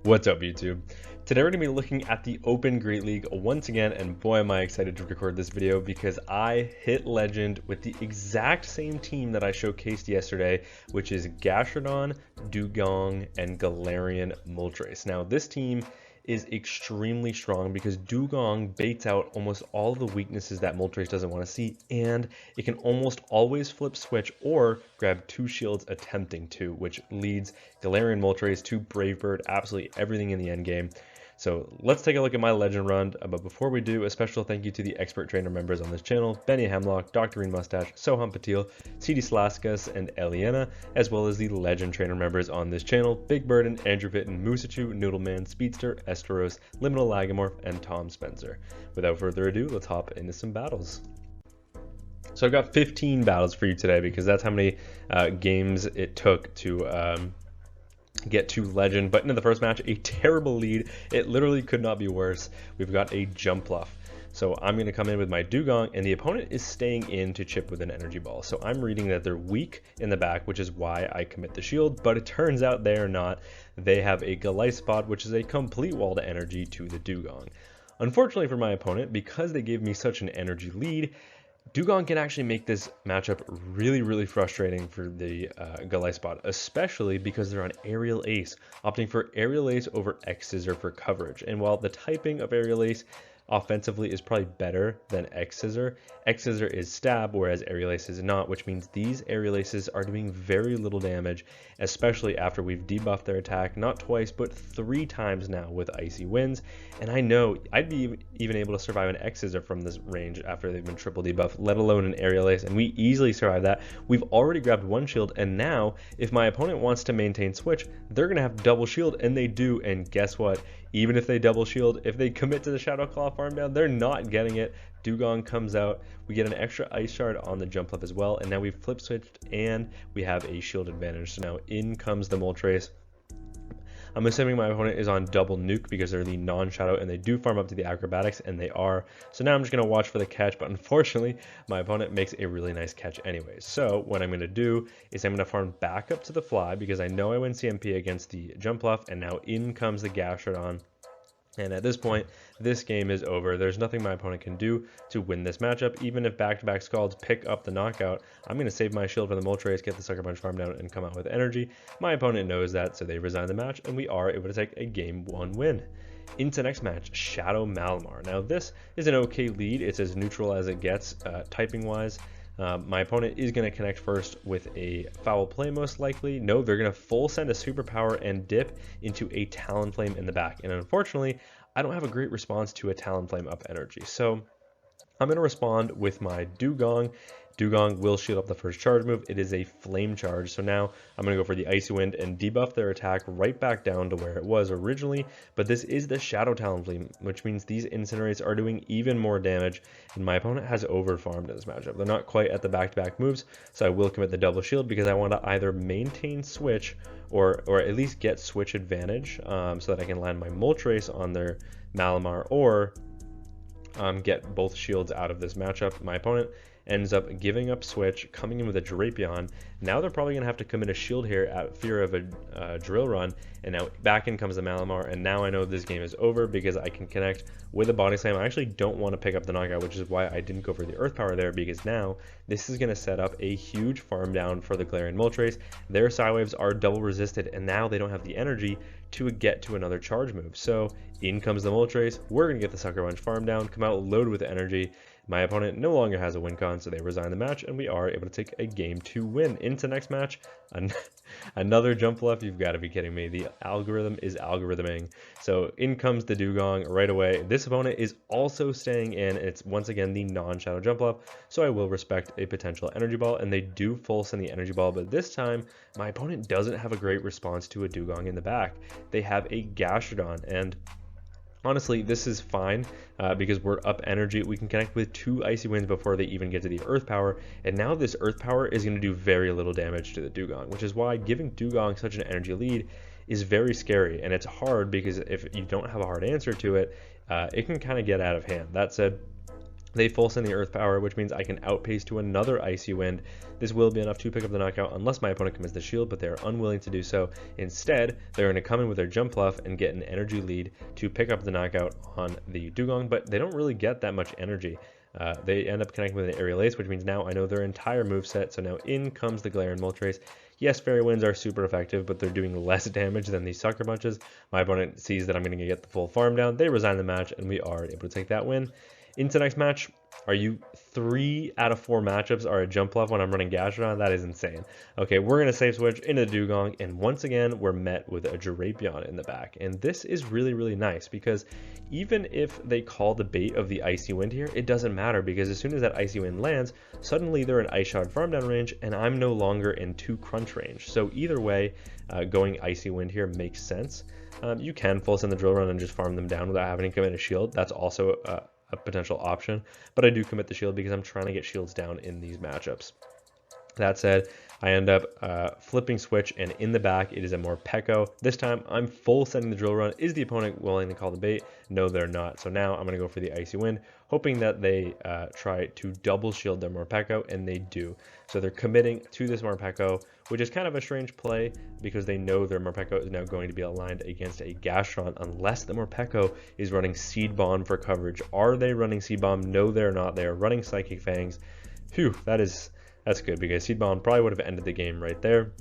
What's up, YouTube? Today we're going to be looking at the Open Great League once again, and boy am I excited to record this video because I hit Legend with the exact same team that I showcased yesterday, which is Gashon, Dong, and Galarian MOLTRES. Now this team is extremely strong because Dong baits out almost all the weaknesses that MOLTRES doesn't want to see, and it can almost always flip switch or grab 2 shields attempting to, which leads Galarian MOLTRES to Brave Bird absolutely everything in the end game. So let's take a look at my legend run, but before we do, a special thank you to the expert trainer members on this channel, Benny Hemlock, Dr. Green Mustache, Soham Patil, CD Slaskas, and Eliana, as well as the legend trainer members on this channel, Big Burden, Andrew Fitton, Musachu, Noodleman, Speedster, Esteros, Liminal Lagomorph, and Tom Spencer. Without further ado, let's hop into some battles. So I've got 15 battles for you today because that's how many games it took to get to legend. But into the first match, a terrible lead. It literally could not be worse. We've got a Jumpluff. So I'm going to come in with my Dugong, and the opponent is staying in to chip with an energy ball. So I'm reading that they're weak in the back, which is why I commit the shield, but it turns out they are not. They have a Galarian, which is a complete wall to energy to the Dugong. Unfortunately for my opponent, because they gave me such an energy lead, Dugong can actually make this matchup really frustrating for the Galarian, especially because they're on Aerial Ace, opting for Aerial Ace over Scizor for coverage. And while the typing of Aerial Ace offensively is probably better than Scizor is stab, whereas Aerial Ace is not, which means these Aerial Aces are doing very little damage, especially after we've debuffed their attack not twice but 3 times now with Icy Winds. And I know I'd be even able to survive an Scizor from this range after they've been triple debuffed, let alone an Aerial Ace, and we easily survive that. We've already grabbed 1 shield, and now if my opponent wants to maintain switch, they're gonna have double shield, and they do. And guess what? Even if they double shield, if they commit to the Shadow Claw farm down, they're not getting it. Dugong comes out, we get an extra Ice Shard on the Jumpluff as well, and now we've flip switched and we have a shield advantage. So now in comes the MOLTRES. I'm assuming my opponent is on double nuke because they're the non-shadow and they do farm up to the acrobatics, and they are. So now I'm just going to watch for the catch, but unfortunately my opponent makes a really nice catch anyways. So what I'm going to do is I'm going to farm back up to the fly because I know I win CMP against the Jumpluff, and now in comes the Gashon. And at this point, this game is over. There's nothing my opponent can do to win this matchup. Even if back-to-back Scalds pick up the knockout, I'm going to save my shield for the MOLTRES, get the Sucker Punch farm down, and come out with energy. My opponent knows that, so they resign the match, and we are able to take a Game 1 win. Into next match, Shadow Malamar. Now this is an okay lead. It's as neutral as it gets typing-wise. My opponent is going to connect first with a Foul Play most likely. No, they're going to full send a Superpower and dip into a Talonflame in the back. And unfortunately, I don't have a great response to a Talonflame up energy. So I'm going to respond with my Dugong. Dugong will shield up the first charge move. It is a flame charge. So now I'm going to go for the Icy Wind and debuff their attack right back down to where it was originally. But this is the Shadow Talonflame, which means these Incinerates are doing even more damage. And my opponent has over-farmed in this matchup. They're not quite at the back-to-back moves, so I will commit the double shield because I want to either maintain switch or at least get switch advantage so that I can land my MOLTRES on their Malamar, or get both shields out of this matchup. My opponent ends up giving up switch, coming in with a Drapion. Now they're probably going to have to commit a shield here at fear of a drill run, and now back in comes the Malamar, and now I know this game is over because I can connect with a Body Slam. I actually don't want to pick up the knockout, which is why I didn't go for the Earth Power there, because now this is going to set up a huge farm down for the Galarian MOLTRES. Their Psywaves are double resisted, and now they don't have the energy to get to another charge move. So in comes the MOLTRES. We're going to get the Sucker Punch farm down, come out loaded with energy. My opponent no longer has a win con, so they resign the match, and we are able to take a Game 2 win. Into next match, another Jumpluff. You've got to be kidding me. The algorithm is algorithming. So in comes the Dugong right away. This opponent is also staying in. It's once again the non-shadow Jumpluff, so I will respect a potential energy ball, and they do full send the energy ball, but this time my opponent doesn't have a great response to a Dugong in the back. They have a Gashon, and honestly, this is fine because we're up energy. We can connect with 2 Icy Winds before they even get to the Earth Power, and now this Earth Power is going to do very little damage to the Dugong, which is why giving Dugong such an energy lead is very scary, and it's hard because if you don't have a hard answer to it, it can kind of get out of hand. That said, They full send the Earth Power, which means I can outpace to another Icy Wind. This will be enough to pick up the knockout unless my opponent commits the shield, but they are unwilling to do so. Instead, they're going to come in with their Jump Fluff and get an energy lead to pick up the knockout on the Dugong, but they don't really get that much energy. They end up connecting with an Aerial Ace, which means now I know their entire moveset, so now in comes the Galarian Moltres. Yes, Fairy Winds are super effective, but they're doing less damage than these Sucker Punches. My opponent sees that I'm going to get the full farm down, they resign the match, and we are able to take that win. Into next match, are you 3 out of 4 matchups are a jump left when I'm running Gashon? That is insane. Okay, we're going to save switch into the Dugong, and once again, we're met with a Drapion in the back. And this is really, really nice because even if they call the bait of the Icy Wind here, it doesn't matter because as soon as that Icy Wind lands, suddenly they're in Ice Shard farm down range, and I'm no longer in 2 crunch range. So either way, going Icy Wind here makes sense. You can full send the Drill Run and just farm them down without having to commit a shield. That's also a potential option, but I do commit the shield because I'm trying to get shields down in these matchups. That said, I end up flipping switch, and in the back it is a Morpeko. This time I'm full sending the Drill Run. Is the opponent willing to call the bait? No, they're not. So now I'm going to go for the Icy Wind, hoping that they try to double shield their Morpeko, and they do. So they're committing to this Morpeko, which is kind of a strange play because they know their Morpeko is now going to be aligned against a Gashon unless the Morpeko is running Seed Bomb for coverage. Are they running Seed Bomb? No, they're not. They are running Psychic Fangs. Phew, that's good because Seed Bomb probably would have ended the game right there.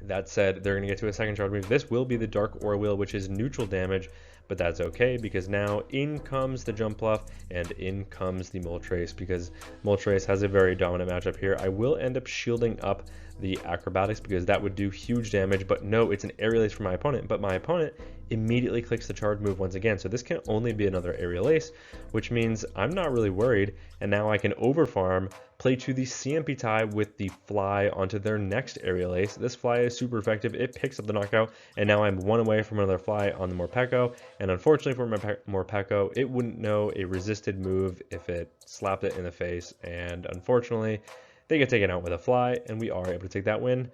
That said, they're going to get to a second charge move. This will be the Dark Aura Wheel, which is neutral damage, but that's okay because now in comes the Jump Bluff and in comes the Moltres because Moltres has a very dominant matchup here. I will end up shielding up the Acrobatics because that would do huge damage, but no, it's an Aerial Ace for my opponent, but my opponent immediately clicks the charge move once again, so this can only be another Aerial Ace, which means I'm not really worried, and now I can overfarm, play to the CMP tie with the Fly onto their next Aerial Ace. This Fly is super effective, it picks up the knockout, and now I'm 1 away from another Fly on the Morpeko, and unfortunately for Morpeko, it wouldn't know a resisted move if it slapped it in the face, and unfortunately, they get taken out with a Fly, and we are able to take that win.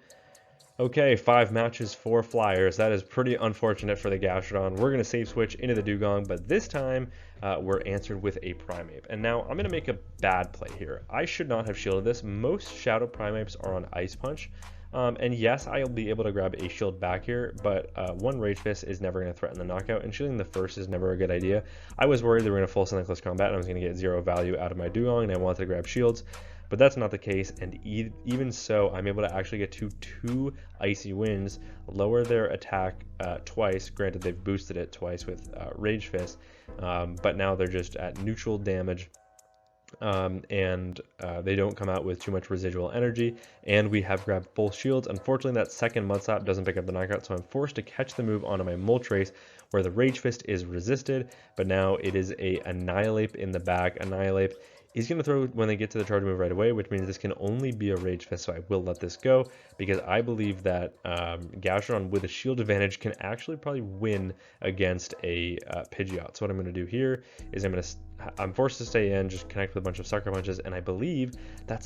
Okay, 5 matches, 4 flyers. That is pretty unfortunate for the Gashon. We're going to save switch into the Dugong, but this time we're answered with a Primeape. And now I'm going to make a bad play here. I should not have shielded this. Most Shadow Primeapes are on Ice Punch. And yes, I'll be able to grab a shield back here, but 1 Rage Fist is never going to threaten the knockout, and shielding the first is never a good idea. I was worried they were going to full send the close combat, and I was going to get 0 value out of my Dugong, and I wanted to grab shields. But that's not the case, and even so, I'm able to actually get to 2 Icy Winds, lower their attack twice. Granted, they've boosted it twice with Rage Fist, but now they're just at neutral damage, and they don't come out with too much residual energy, and we have grabbed full shields. Unfortunately, that second Mud Slap doesn't pick up the knockout, so I'm forced to catch the move onto my Moltres, where the Rage Fist is resisted, but now it is a Annihilate in the back. Annihilate is going to throw when they get to the charge move right away, which means this can only be a Rage Fist, so I will let this go, because I believe that Gashon with a shield advantage can actually probably win against a Pidgeot. So what I'm going to do here is I'm forced to stay in, just connect with a bunch of Sucker Punches, and I believe that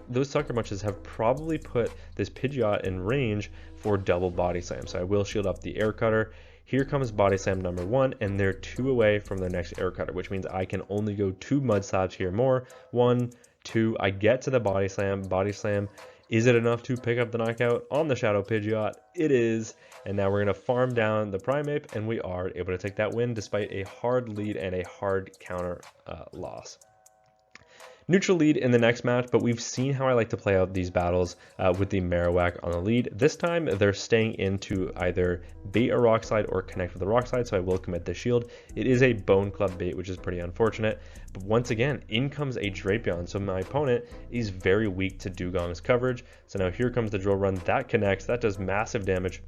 those Sucker Punches have probably put this Pidgeot in range for double Body Slam, so I will shield up the Air Cutter. Here comes Body Slam number 1, and they're 2 away from their next Air Cutter, which means I can only go 2 Mud Slaps here more. 1, 2, I get to the Body Slam. Body Slam, is it enough to pick up the knockout on the Shadow Pidgeot? It is, and now we're going to farm down the Primeape, and we are able to take that win despite a hard lead and a hard counter loss. Neutral lead in the next match, but we've seen how I like to play out these battles with the Marowak on the lead. This time, they're staying in to either bait a Rock Slide or connect with a Rock Slide, so I will commit the shield. It is a Bone Club bait, which is pretty unfortunate, but once again, in comes a Drapion, so my opponent is very weak to Dugong's coverage. So now here comes the Drill Run, that connects, that does massive damage.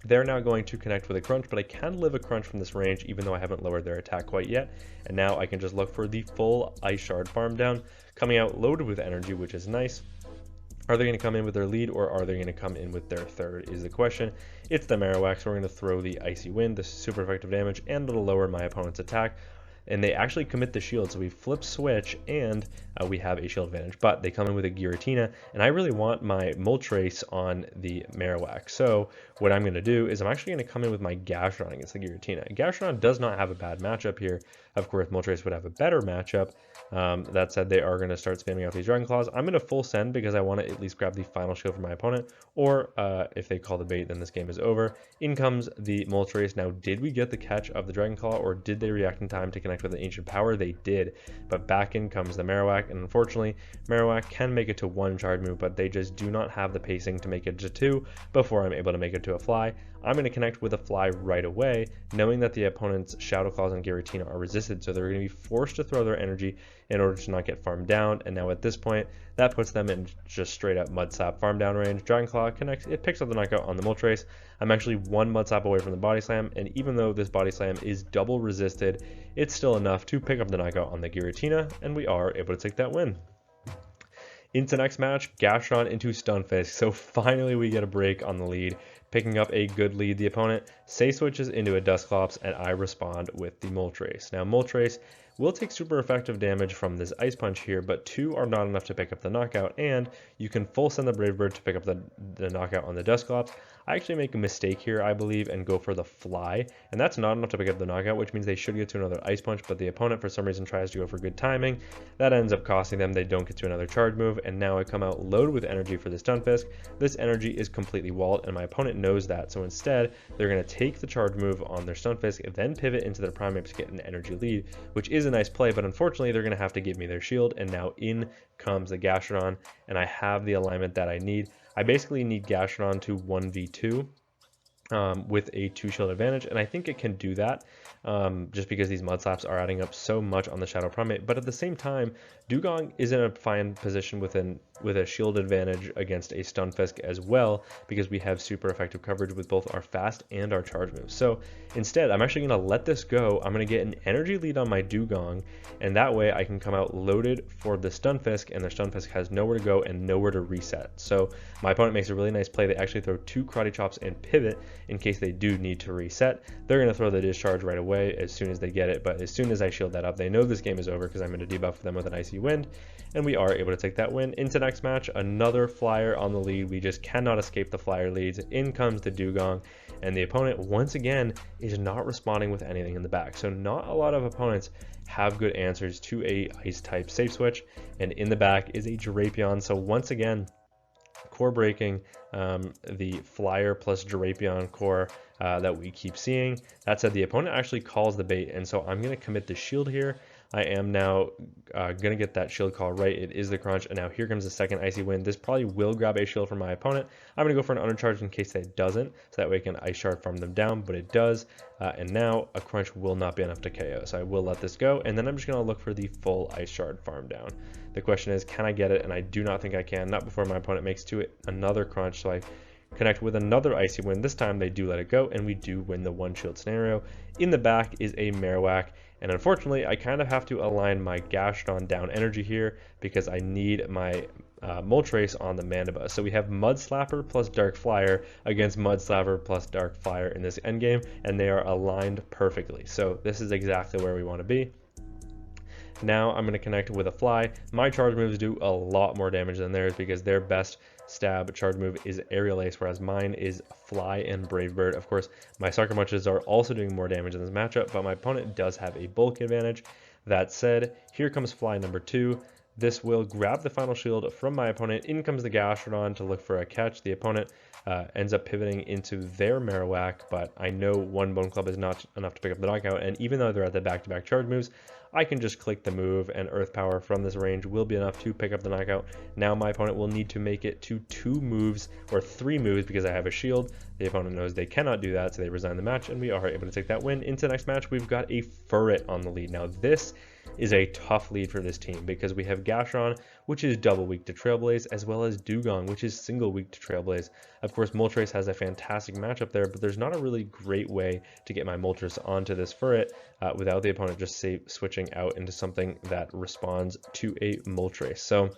They're now going to connect with a Crunch, but I can live a Crunch from this range even though I haven't lowered their attack quite yet. And now I can just look for the full Ice Shard farm down, coming out loaded with energy, which is nice. Are they going to come in with their lead, or are they going to come in with their third is the question. It's the Marowak, so we're going to throw the Icy Wind. This is super effective damage, and it'll lower my opponent's attack. and they actually commit the shield. So we flip switch, and we have a shield advantage, but they come in with a Giratina, and I really want my Moltres on the Marowak. So what I'm going to do is I'm actually going to come in with my Gashon against the Giratina. Gashon does not have a bad matchup here. Of course, Moltres would have a better matchup. That said, they are going to start spamming out these Dragon Claws. I'm going to full send because I want to at least grab the final shield from my opponent, or if they call the bait, then this game is over. In comes the Moltres. Now, did we get the catch of the Dragon Claw, or did they react in time to connect with the Ancient Power? They did, but back in comes the Marowak, and unfortunately, Marowak can make it to 1 charge move, but they just do not have the pacing to make it to 2 before I'm able to make it to a Fly. I'm going to connect with a Fly right away, knowing that the opponent's Shadow Claws and Giratina are resisted, so they're going to be forced to throw their energy in order to not get farmed down. And now at this point, that puts them in just straight up Mud Slap farm down range. Dragon Claw connects, it picks up the knockout on the Moltres. I'm actually 1 Mud Slap away from the Body Slam, and even though this Body Slam is double resisted, it's still enough to pick up the knockout on the Giratina, and we are able to take that win. Into next match, Gashon into Sunfisk. So finally we get a break on the lead, picking up a good lead. The opponent safe switches into a Dusclops, and I respond with the Moltres. Now Moltres will take super effective damage from this Ice Punch here, but 2 are not enough to pick up the knockout, and you can full send the Brave Bird to pick up the knockout on the Dusclops. I actually make a mistake here, I believe, and go for the Fly, and that's not enough to pick up the knockout, which means they should get to another Ice Punch, but the opponent for some reason tries to go for good timing. That ends up costing them. They don't get to another charge move, and now I come out loaded with energy for the Sunfisk. This energy is completely walled, and my opponent knows that, so instead, they're going to take the charge move on their Sunfisk, then pivot into their Primeape to get an energy lead, which is a nice play, but unfortunately, they're going to have to give me their shield, and now in comes the Gashon, and I have the alignment that I need. I basically need Gashon to 1v2 with a 2 shield advantage, and I think it can do that just because these Mud Slaps are adding up so much on the Shadow Primeape. But at the same time, Dewgong is in a fine position with a shield advantage against a Sunfisk as well, because we have super effective coverage with both our fast and our charge moves. So instead, I'm actually going to let this go. I'm going to get an energy lead on my Dewgong, and that way I can come out loaded for the Sunfisk, and their Sunfisk has nowhere to go and nowhere to reset. So my opponent makes a really nice play. They actually throw 2 Karate Chops and pivot in case they do need to reset. They're going to throw the discharge right away as soon as they get it, but as soon as I shield that up, they know this game is over because I'm going to debuff them with an Icy Wind, and we are able to take that win. Into next match, another Flyer on the lead. We just cannot escape the Flyer leads. In comes the Dewgong, and the opponent once again is not responding with anything in the back. So not a lot of opponents have good answers to a Ice type safe switch, and in the back is a Drapion. So once again, core breaking the Flyer plus Drapion core that we keep seeing. That said, the opponent actually calls the bait, and so I'm going to commit the shield here. I am now going to get that shield call right. It is the crunch, and now here comes the second Icy Wind. This probably will grab a shield from my opponent. I'm going to go for an undercharge in case that it doesn't, so that way I can Ice Shard farm them down, but it does. And now a crunch will not be enough to KO, so I will let this go, and then I'm just going to look for the full Ice Shard farm down. The question is, can I get it? And I do not think I can, not before my opponent makes to it another crunch, so I connect with another Icy Wind. This time they do let it go, and we do win the 1 shield scenario. In the back is a Marowak, and unfortunately I kind of have to align my Gashon down energy here because I need my Moltres on the Mandiba. So we have Mud Slapper plus Dark Flyer against Mud Slapper plus Dark Flyer in this endgame, and they are aligned perfectly. So this is exactly where we want to be. Now I'm going to connect with a Fly. My charge moves do a lot more damage than theirs because their best stab charge move is Aerial Ace, whereas mine is Fly and Brave Bird. Of course, my Sucker Punches are also doing more damage in this matchup, but my opponent does have a bulk advantage. That said, here comes Fly number 2. This will grab the final shield from my opponent. In comes the Gashon to look for a catch. The opponent ends up pivoting into their Marowak, but I know 1 Bone Club is not enough to pick up the knockout, and even though they're at the back-to-back charge moves, I can just click the move, and Earth Power from this range will be enough to pick up the knockout. Now my opponent will need to make it to 2 moves, or 3 moves, because I have a shield. The opponent knows they cannot do that, so they resign the match, and we are able to take that win. Into the next match, we've got a Furret on the lead. Now this is a tough lead for this team because we have Gashon, which is double weak to Trailblaze, as well as Dewgong, which is single weak to Trailblaze. Of course, Moltres has a fantastic matchup there, but there's not a really great way to get my Moltres onto this Furret without the opponent just switching out into something that responds to a Moltres. So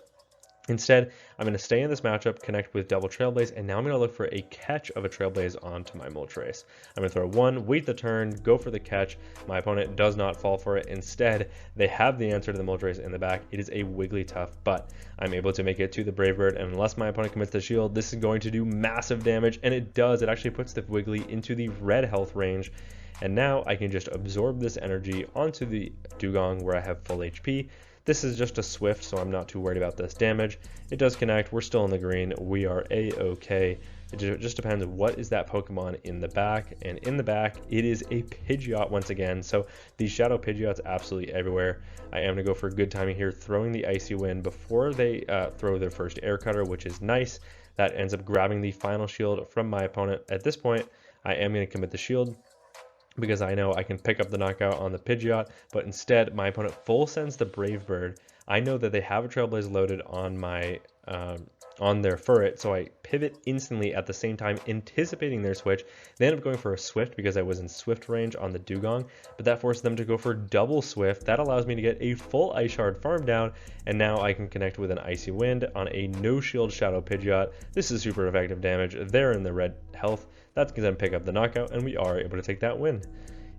Instead, I'm going to stay in this matchup, connect with double Trailblaze, and now I'm going to look for a catch of a Trailblaze onto my Moltres. I'm going to throw one, wait the turn, go for the catch. My opponent does not fall for it. Instead, they have the answer to the Moltres in the back. It is a Wigglytuff, but I'm able to make it to the Brave Bird, and unless my opponent commits the shield, this is going to do massive damage, and it does. It actually puts the Wiggly into the red health range, and now I can just absorb this energy onto the Dugong where I have full HP. This is just a Swift, so I'm not too worried about this damage. It does connect. We're still in the green. We are A-okay. It just depends what is that Pokemon in the back. And in the back, it is a Pidgeot once again. So these Shadow Pidgeots absolutely everywhere. I am going to go for good timing here, throwing the Icy Wind before they throw their first Air Cutter, which is nice. That ends up grabbing the final shield from my opponent. At this point, I am going to commit the shield, because I know I can pick up the knockout on the Pidgeot, but instead my opponent full sends the Brave Bird. I know that they have a Trailblaze loaded on my on their Furret, so I pivot instantly at the same time, anticipating their switch. They end up going for a Swift because I was in Swift range on the Dugong, but that forced them to go for double Swift. That allows me to get a full Ice Shard farm down, and now I can connect with an Icy Wind on a no shield Shadow Pidgeot. This is super effective damage. They're in the red health. That's going to pick up the knockout, and we are able to take that win.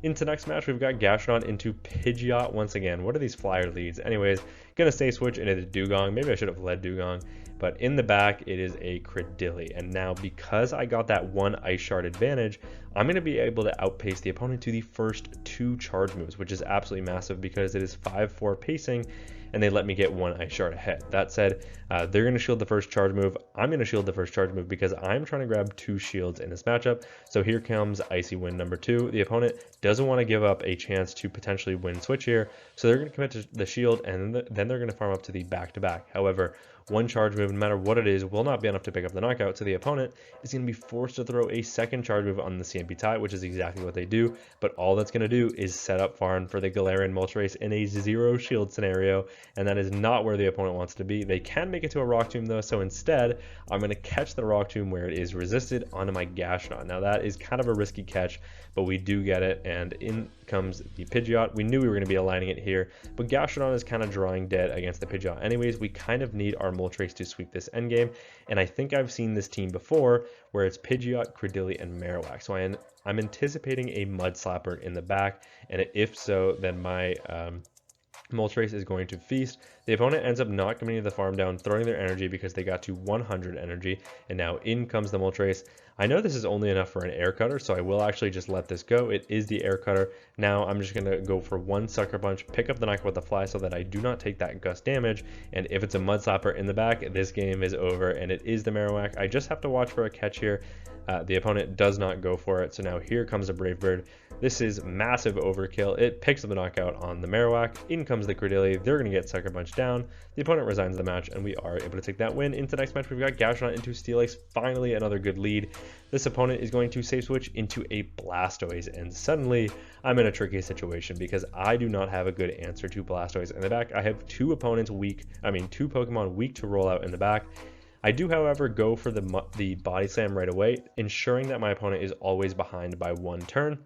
Into next match, we've got Gashon into Pidgeot once again. What are these flyer leads? Anyways, gonna stay switch into the Dugong. Maybe I should have led Dugong, but in the back, it is a Credilli. And now, because I got that one Ice Shard advantage, I'm gonna be able to outpace the opponent to the first 2 charge moves, which is absolutely massive because it is 5-4 pacing, and they let me get 1 Ice Shard ahead. That said, they're going to shield the first charge move. I'm going to shield the first charge move because I'm trying to grab 2 shields in this matchup. So here comes Icy Wind number 2. The opponent doesn't want to give up a chance to potentially win switch here, so they're going to commit to the shield, and then they're going to farm up to the back-to-back. However, 1 charge move, no matter what it is, will not be enough to pick up the knockout, so the opponent is going to be forced to throw a second charge move on the CMP tie, which is exactly what they do, but all that's going to do is set up farm for the Galarian Moltres in a 0 shield scenario, and that is not where the opponent wants to be. They can make it to a Rock Tomb though, so instead, I'm going to catch the Rock Tomb where it is resisted onto my Gashon. Now that is kind of a risky catch, but we do get it, and in comes the Pidgeot. We knew we were going to be aligning it here, but Gashon is kind of drawing dead against the Pidgeot anyways. We kind of need our Moltres to sweep this endgame, and I think I've seen this team before where it's Pidgeot, Credilli, and Marowak, so I'm anticipating a Mud Slapper in the back, and if so, then my Moltres is going to feast. The opponent ends up not committing to the farm down, throwing their energy because they got to 100 energy, and now in comes the Moltres. I know this is only enough for an Air Cutter, so I will actually just let this go. It is the Air Cutter. Now I'm just going to go for 1 Sucker Punch, pick up the knockout with the Fly so that I do not take that gust damage, and if it's a Mud Slapper in the back, this game is over, and it is the Marowak. I just have to watch for a catch here. The opponent does not go for it, so now here comes a Brave Bird. This is massive overkill. It picks up the knockout on the Marowak. In comes the Credilli. They're going to get Sucker Punch down. The opponent resigns the match, and we are able to take that win. Into the next match, we've got Gashon into Steelix. Finally, another good lead. This opponent is going to safe switch into a Blastoise, and suddenly I'm in a tricky situation because I do not have a good answer to Blastoise in the back. I have 2 Pokemon weak to roll out in the back. I do, however, go for the Body Slam right away, ensuring that my opponent is always behind by 1 turn.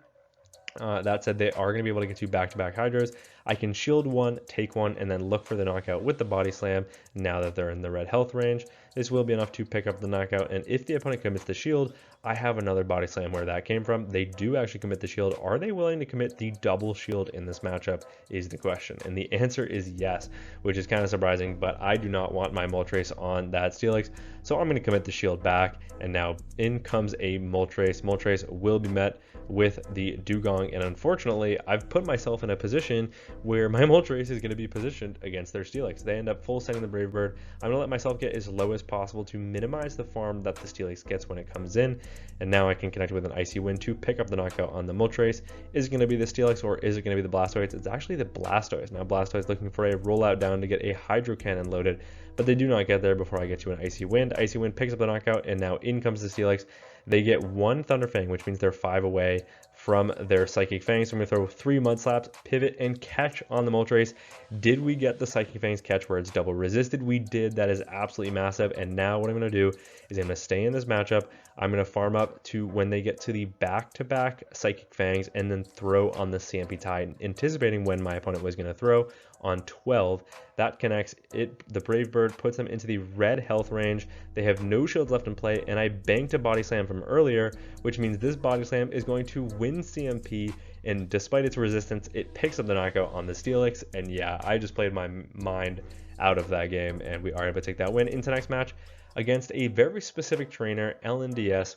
That said, they are going to be able to get 2 back-to-back Hydros. I can shield 1, take 1, and then look for the knockout with the Body Slam now that they're in the red health range. This will be enough to pick up the knockout, and if the opponent commits the shield, I have another Body Slam where that came from. They do actually commit the shield. Are they willing to commit the double shield in this matchup is the question, and the answer is yes, which is kind of surprising, but I do not want my Moltres on that Steelix, so I'm going to commit the shield back, and now in comes a Moltres. Moltres will be met with the Dugong, and unfortunately, I've put myself in a position where my Moltres is going to be positioned against their Steelix. They end up full sending the Brave Bird. I'm going to let myself get as low as possible to minimize the farm that the Steelix gets when it comes in, and now I can connect with an Icy Wind to pick up the knockout on the Moltres. Is it going to be the Steelix or is it going to be the Blastoise? It's actually the Blastoise. Now Blastoise looking for a rollout down to get a Hydro Cannon loaded, but they do not get there before I get to an Icy Wind. Icy Wind picks up the knockout, and now in comes the Steelix. They get 1 Thunder Fang, which means they're 5 away from their Psychic Fangs. So I'm going to throw 3 Mud Slaps, pivot, and catch on the Moltres. Did we get the Psychic Fangs catch where it's double resisted? We did. That is absolutely massive. And now what I'm going to do is I'm going to stay in this matchup. I'm going to farm up to when they get to the back-to-back Psychic Fangs and then throw on the Sandpie, anticipating when my opponent was going to throw on 12. That connects it. The Brave Bird puts them into the red health range. They have no shields left in play, and I banked a Body Slam from earlier, which means this Body Slam is going to win CMP, and despite its resistance, it picks up the knockout on the Steelix, and yeah, I just played my mind out of that game, and we are able to take that win. Into next match against a very specific trainer, LNDS,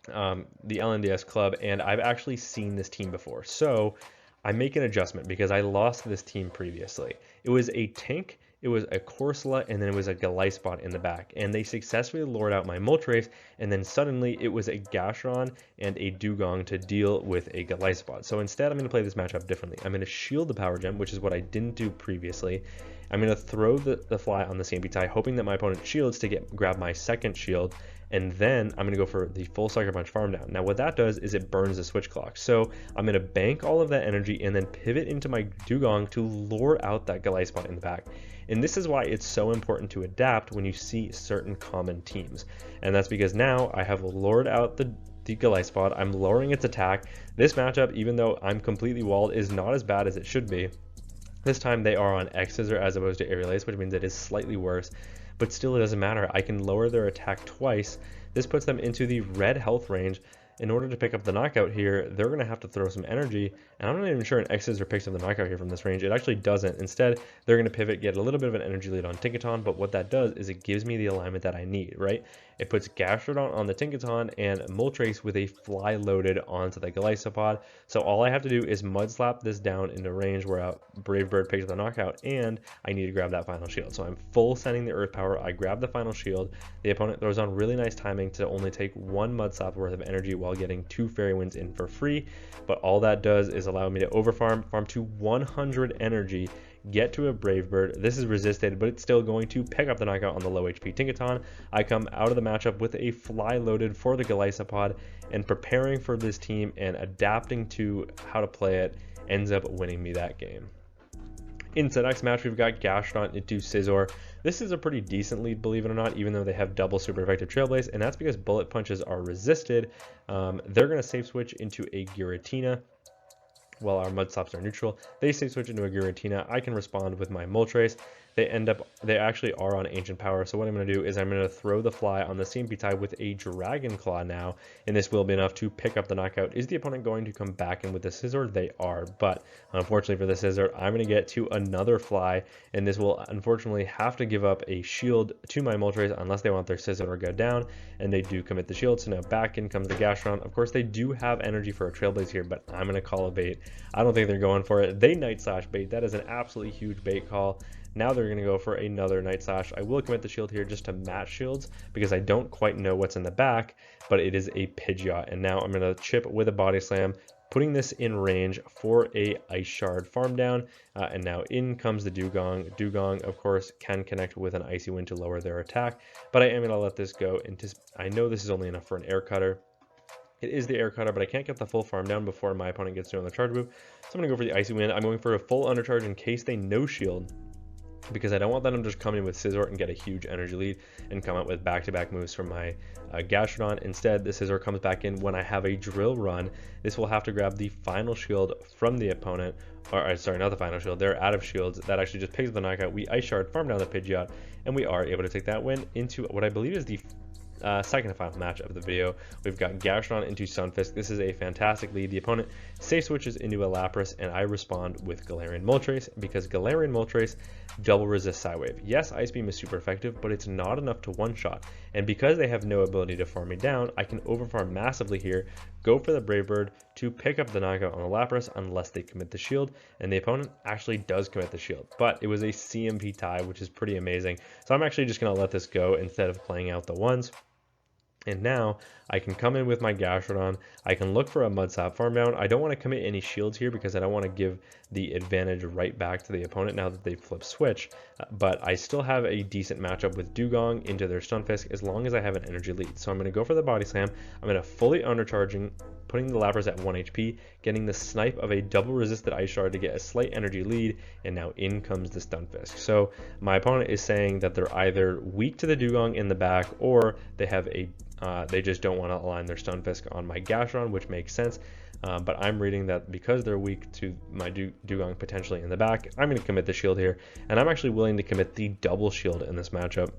the LNDS club, and I've actually seen this team before. So I make an adjustment because I lost this team previously. It was a tank, it was a Corsola, and then it was a Gallespot in the back, and they successfully lured out my Moltres, and then suddenly it was a Gashon and a Dugong to deal with a Gallespot. So instead, I'm going to play this matchup differently. I'm going to shield the Power Gem, which is what I didn't do previously. I'm going to throw the fly on the Sandpie, hoping that my opponent shields to grab my second shield, and then I'm going to go for the full Sucker Punch farm down. Now what that does is it burns the switch clock. So I'm going to bank all of that energy and then pivot into my Dugong to lure out that Gallespot in the back. And this is why it's so important to adapt when you see certain common teams. And that's because now I have lured out the Gallespot, I'm lowering its attack. This matchup, even though I'm completely walled, is not as bad as it should be. This time they are on Scizor as opposed to Aerial Ace, which means it is slightly worse, but still it doesn't matter. I can lower their attack twice. This puts them into the red health range. In order to pick up the knockout here, they're going to have to throw some energy, and I'm not even sure an Scizor picks up the knockout here from this range. It actually doesn't. Instead, they're going to pivot, get a little bit of an energy lead on Tinkaton, but what that does is it gives me the alignment that I need, right? It puts Gashon on the Tinkaton and Moltres with a fly loaded onto the Gallespot. So all I have to do is mud slap this down into range where a Brave Bird picks up the knockout, and I need to grab that final shield. So I'm full sending the Earth Power. I grab the final shield. The opponent throws on really nice timing to only take one mud slap worth of energy while getting 2 Fairy Winds in for free. But all that does is allow me to farm to 100 energy, get to a Brave Bird. This is resisted, but it's still going to pick up the knockout on the low HP Tinkaton. I come out of the matchup with a fly loaded for the Gallespot, and preparing for this team and adapting to how to play it ends up winning me that game. Into the next match, we've got Gashon into Scizor. This is a pretty decent lead, believe it or not, even though they have double super effective Trailblaze, and that's because bullet punches are resisted. They're going to safe switch into a Giratina. While our mud slaps are neutral, they safe switch into a Giratina. I can respond with my Moltres. They actually are on Ancient Power, so what I'm going to do is I'm going to throw the fly on the Sandpie with a Dragon Claw now, and this will be enough to pick up the knockout. Is the opponent going to come back in with the Scizor? They are, but unfortunately for the Scizor, I'm going to get to another fly, and this will unfortunately have to give up a shield to my Moltres unless they want their Scizor to go down, and they do commit the shield, so now back in comes the Gashon. Of course, they do have energy for a Trailblaze here, but I'm going to call a bait. I don't think they're going for it. They Night Slash bait. That is an absolutely huge bait call. Now they're going to go for another Night Slash. I will commit the shield here just to match shields because I don't quite know what's in the back, but it is a Pidgeot. And now I'm going to chip with a Body Slam, putting this in range for a Ice Shard farm down. And now in comes the Dugong. Dugong, of course, can connect with an Icy Wind to lower their attack, but I am going to let this go. I know this is only enough for an Air Cutter. It is the Air Cutter, but I can't get the full farm down before my opponent gets to on the charge move. So I'm going to go for the Icy Wind. I'm going for a full undercharge in case they no shield, because I don't want them to just come in with Scizor and get a huge energy lead and come out with back-to-back moves from my Gashon. Instead, the Scizor comes back in when I have a Drill Run. This will have to grab the final shield from the opponent, or sorry, not the final shield. They're out of shields. That actually just picks up the knockout. We Ice Shard, farm down the Pidgeot, and we are able to take that win into what I believe is the second and final match of the video. We've got Gashon into Sunfisk. This is a fantastic lead. The opponent safe switches into a Lapras, and I respond with Galarian Moltres because Galarian Moltres double resist Psywave. Yes, Ice Beam is super effective, but it's not enough to one-shot. And because they have no ability to farm me down, I can overfarm massively here, go for the Brave Bird to pick up the knockout on the Lapras unless they commit the shield, and the opponent actually does commit the shield. But it was a CMP tie, which is pretty amazing. So I'm actually just going to let this go instead of playing out the ones. And now I can come in with my Gashon. I can look for a Mud Slap farm down. I don't want to commit any shields here because I don't want to give the advantage right back to the opponent now that they flip switch. But I still have a decent matchup with Dugong into their Sunfisk as long as I have an energy lead. So I'm going to go for the Body Slam. I'm going to fully undercharging putting the Lapras at 1 HP, getting the snipe of a double resisted Ice Shard to get a slight energy lead, and now in comes the Sunfisk. So my opponent is saying that they're either weak to the Dugong in the back, or they have they just don't want to align their Sunfisk on my Gashon, which makes sense. But I'm reading that because they're weak to my Dugong potentially in the back, I'm going to commit the shield here, and I'm actually willing to commit the double shield in this matchup.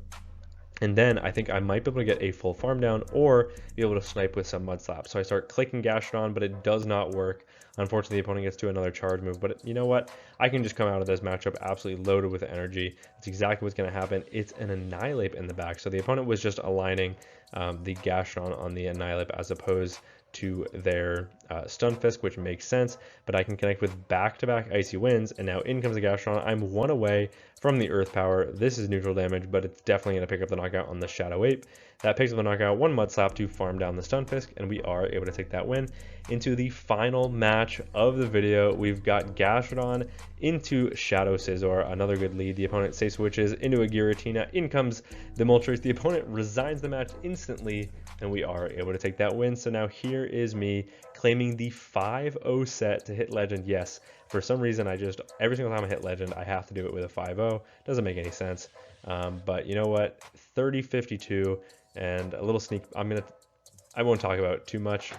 And then I think I might be able to get a full farm down or be able to snipe with some Mud Slap. So I start clicking Gashon, but it does not work. Unfortunately, the opponent gets to another charge move, but you know what? I can just come out of this matchup absolutely loaded with energy. That's exactly what's going to happen. It's an Annihilate in the back. So the opponent was just aligning the Gashon on the Annihilate as opposed to their Sunfisk, which makes sense, but I can connect with back-to-back Icy Winds, and now in comes the Gashon. I'm one away from the Earth Power. This is neutral damage, but it's definitely going to pick up the knockout on the Shadow Ape. That picks up the knockout, one Mud Slap to farm down the Sunfisk, and we are able to take that win. Into the final match of the video, we've got Gashon into Shadow Scizor, another good lead. The opponent safe switches into a Giratina. In comes the MOLTRES. The opponent resigns the match instantly, and we are able to take that win. So now here is me claiming the 5-0 set to hit Legend. Yes, for some reason every single time I hit Legend, I have to do it with a 5-0. Doesn't make any sense. But you know what? 30-52 and a little sneak. I won't talk about too much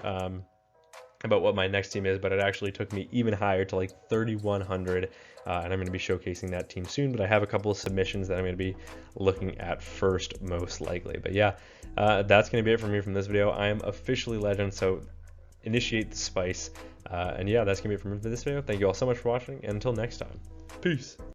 about what my next team is, but it actually took me even higher to like 3,100, and I'm going to be showcasing that team soon. But I have a couple of submissions that I'm going to be looking at first, most likely. But yeah, that's going to be it for me from this video. I am officially Legend, so initiate the spice. And yeah, that's going to be it for me for this video. Thank you all so much for watching, and until next time, peace.